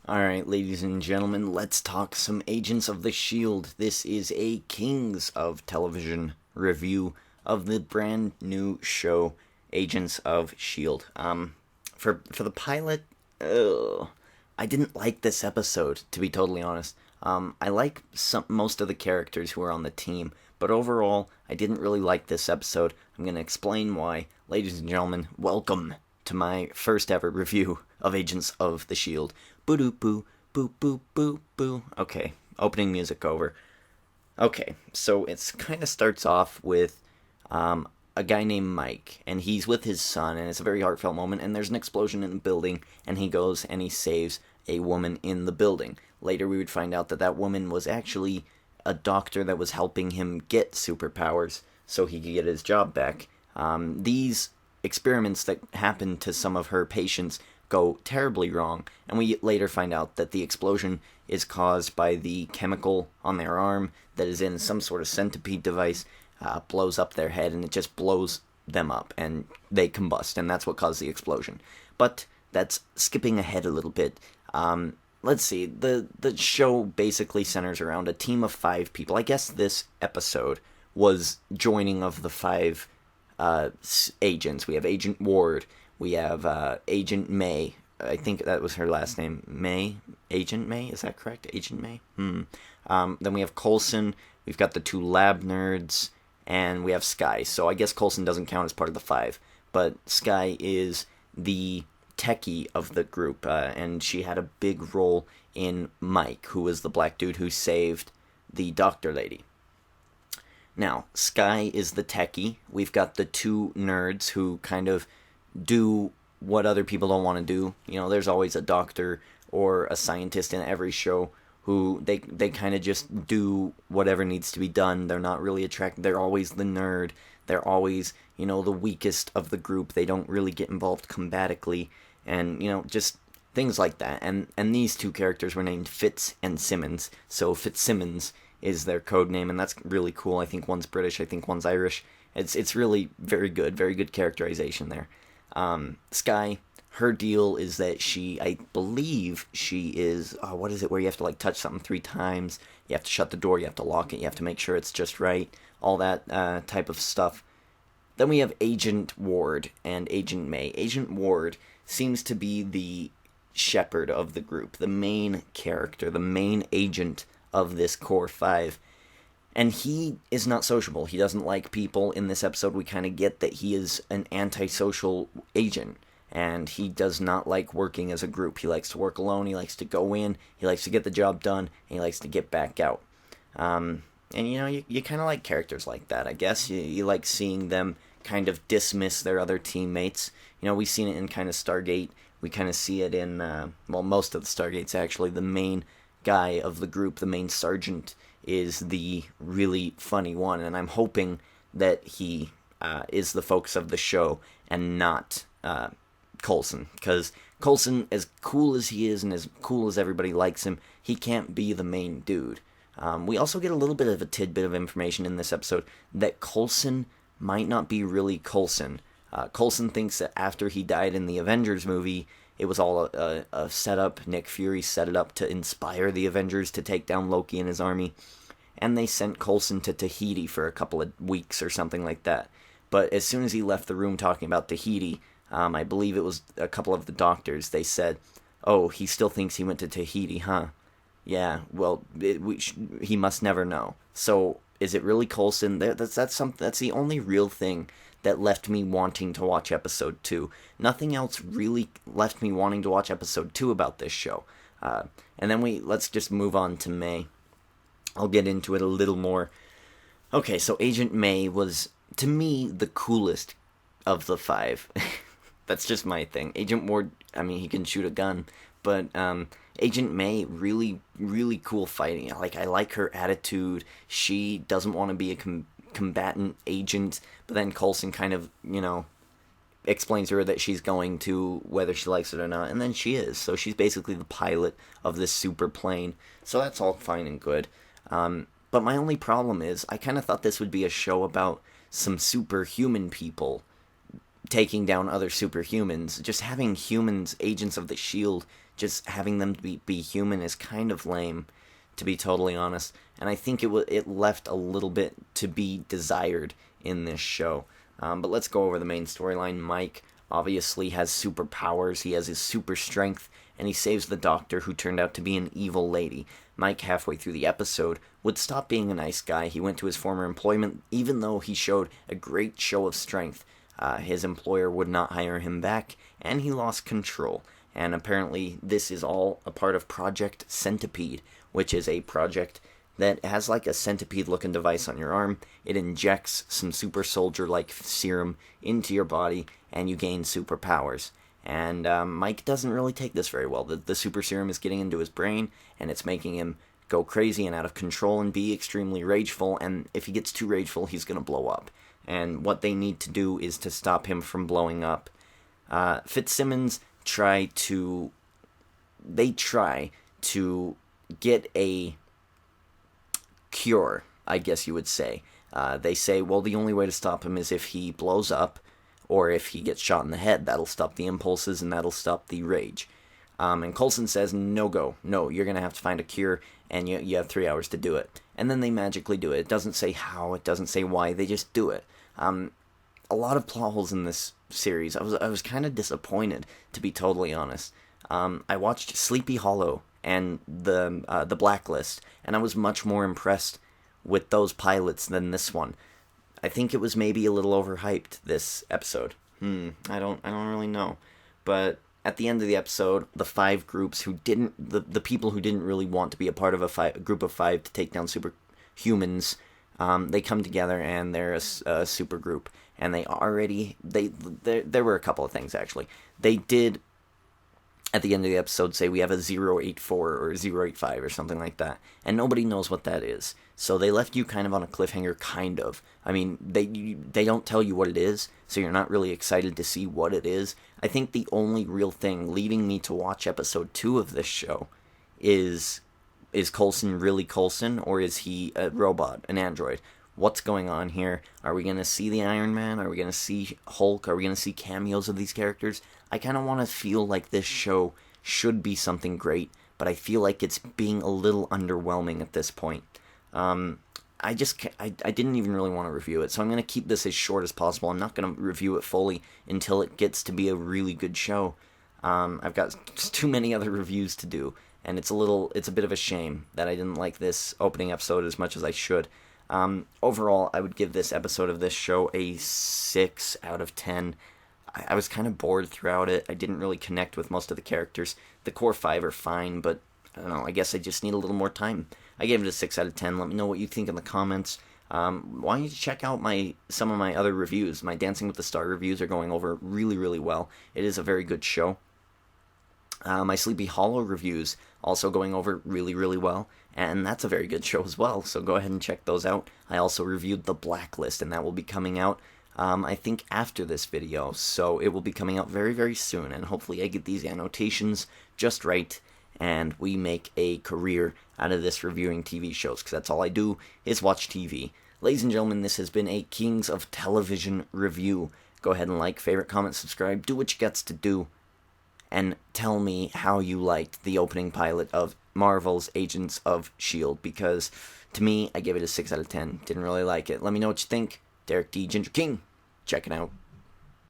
Alright, ladies and gentlemen, let's talk some Agents of the S.H.I.E.L.D. This is a Kings of Television review of the brand new show, Agents of S.H.I.E.L.D. For the pilot, I didn't like this episode, to be totally honest. I like most of the characters who are on the team, but overall, I didn't really like this episode. I'm going to explain why. Ladies and gentlemen, welcome to my first ever review of Agents of the S.H.I.E.L.D. Boo doo boo, boo boo boo boo. Okay, opening music over. Okay, so it kind of starts off with a guy named Mike, and he's with his son, and it's a very heartfelt moment, and there's an explosion in the building, and he goes and he saves a woman in the building. Later, we would find out that that woman was actually a doctor that was helping him get superpowers so he could get his job back. These experiments that happened to some of her patients go terribly wrong, and we later find out that the explosion is caused by the chemical on their arm that is in some sort of centipede device, blows up their head, and it just blows them up, and they combust, and that's what caused the explosion. But that's skipping ahead a little bit. Let's see, the show basically centers around a team of 5 people. I guess this episode was joining of the 5 agents. We have Agent Ward, we have Agent May. I think that was her last name. May? Agent May? Is that correct? Agent May? Then we have Coulson. We've got the 2 lab nerds. And we have Skye. So I guess Coulson doesn't count as part of the 5. But Skye is the techie of the group. And she had a big role in Mike, who was the black dude who saved the doctor lady. Now, Skye is the techie. We've got the 2 nerds who kind of do what other people don't want to do. You know, there's always a doctor or a scientist in every show who they kind of just do whatever needs to be done. They're not really attracted. They're always the nerd. They're always, the weakest of the group. They don't really get involved combatically, and, just things like that. And these 2 characters were named Fitz and Simmons. So Fitzsimmons is their code name, and that's really cool. I think one's British, I think one's Irish. It's really very good characterization there. Skye, her deal is that I believe she is, what is it, where you have to, touch something 3 times, you have to shut the door, you have to lock it, you have to make sure it's just right, all that type of stuff. Then we have Agent Ward and Agent May. Agent Ward seems to be the shepherd of the group, the main character, the main agent of this core 5. And he is not sociable. He doesn't like people. In this episode, we kind of get that he is an antisocial agent. And he does not like working as a group. He likes to work alone. He likes to go in. He likes to get the job done. And he likes to get back out. And, you kind of like characters like that, I guess. You like seeing them kind of dismiss their other teammates. We've seen it in kind of Stargate. We kind of see it in, most of the Stargates, actually. The main guy of the group, the main sergeant, is the really funny one, and I'm hoping that he is the focus of the show and not Coulson, because Coulson, as cool as he is and as cool as everybody likes him, he can't be the main dude. We also get a little bit of a tidbit of information in this episode that Coulson might not be really Coulson. Coulson thinks that after he died in the Avengers movie, it was all a setup. Nick Fury set it up to inspire the Avengers to take down Loki and his army. And they sent Coulson to Tahiti for a couple of weeks or something like that. But as soon as he left the room talking about Tahiti, I believe it was a couple of the doctors, they said, "Oh, he still thinks he went to Tahiti, huh? Yeah, well, he must never know." So, is it really Coulson? That's the only real thing that left me wanting to watch episode 2. Nothing else really left me wanting to watch episode 2 about this show. And then let's just move on to May. I'll get into it a little more. Okay, so Agent May was, to me, the coolest of the 5. That's just my thing. Agent Ward, he can shoot a gun, but Agent May, really, really cool fighting. I like her attitude. She doesn't want to be a combatant agent, but then Coulson kind of, explains to her that she's going to, whether she likes it or not, and then she is. So she's basically the pilot of this super plane. So that's all fine and good. But my only problem is, I kind of thought this would be a show about some superhuman people taking down other superhumans. Just having humans, agents of the S.H.I.E.L.D., just having them be human is kind of lame, to be totally honest. And I think it left a little bit to be desired in this show. But let's go over the main storyline. Mike obviously has superpowers. He has his super strength, and he saves the doctor, who turned out to be an evil lady. Mike, halfway through the episode, would stop being a nice guy. He went to his former employment, even though he showed a great show of strength. His employer would not hire him back, and he lost control. And apparently this is all a part of Project Centipede, which is a project that has like a centipede-looking device on your arm. It injects some super soldier-like serum into your body, and you gain superpowers. And Mike doesn't really take this very well. The super serum is getting into his brain, and it's making him go crazy and out of control and be extremely rageful, and if he gets too rageful, he's going to blow up. And what they need to do is to stop him from blowing up. Fitzsimmons try to get a cure, I guess you would say. They say, well, the only way to stop him is if he blows up, or if he gets shot in the head. That'll stop the impulses, and that'll stop the rage. And Coulson says, no, you're going to have to find a cure, and you have 3 hours to do it. And then they magically do it. It doesn't say how, it doesn't say why, they just do it. A lot of plot holes in this series. I was kind of disappointed, to be totally honest. I watched Sleepy Hollow and the Blacklist, and I was much more impressed with those pilots than this one. I think it was maybe a little overhyped, this episode. I don't really know. But at the end of the episode, the five groups who didn't, the people who didn't really want to be a part of a group of five to take down superhumans, they come together and they're a super group. And there were a couple of things, actually. They did, at the end of the episode, say we have a 084 or 085 or something like that. And nobody knows what that is. So they left you kind of on a cliffhanger, kind of. I mean, they don't tell you what it is, so you're not really excited to see what it is. I think the only real thing leading me to watch episode 2 of this show is Coulson really Coulson, or is he a robot, an android? What's going on here? Are we going to see the Iron Man? Are we going to see Hulk? Are we going to see cameos of these characters? I kind of want to feel like this show should be something great, but I feel like it's being a little underwhelming at this point. I didn't even really want to review it, so I'm going to keep this as short as possible. I'm not going to review it fully until it gets to be a really good show. I've got too many other reviews to do, and it's a bit of a shame that I didn't like this opening episode as much as I should. Overall, I would give this episode of this show a 6 out of 10. I was kind of bored throughout it. I didn't really connect with most of the characters. The core 5 are fine, but I don't know, I guess I just need a little more time. I gave it a 6 out of 10. Let me know what you think in the comments. Why don't you check out some of my other reviews. My Dancing with the Star reviews are going over really, really well. It is a very good show. My Sleepy Hollow reviews also going over really, really well, and that's a very good show as well, so go ahead and check those out. I also reviewed The Blacklist, and that will be coming out, I think, after this video, so it will be coming out very, very soon, and hopefully I get these annotations just right, and we make a career out of this reviewing TV shows, because that's all I do, is watch TV. Ladies and gentlemen, this has been a Kings of Television review. Go ahead and like, favorite, comment, subscribe, do what you got to do, and tell me how you liked the opening pilot of Marvel's Agents of S.H.I.E.L.D., because to me, I gave it a 6 out of 10. Didn't really like it. Let me know what you think. Derek D. Ginger King, check it out.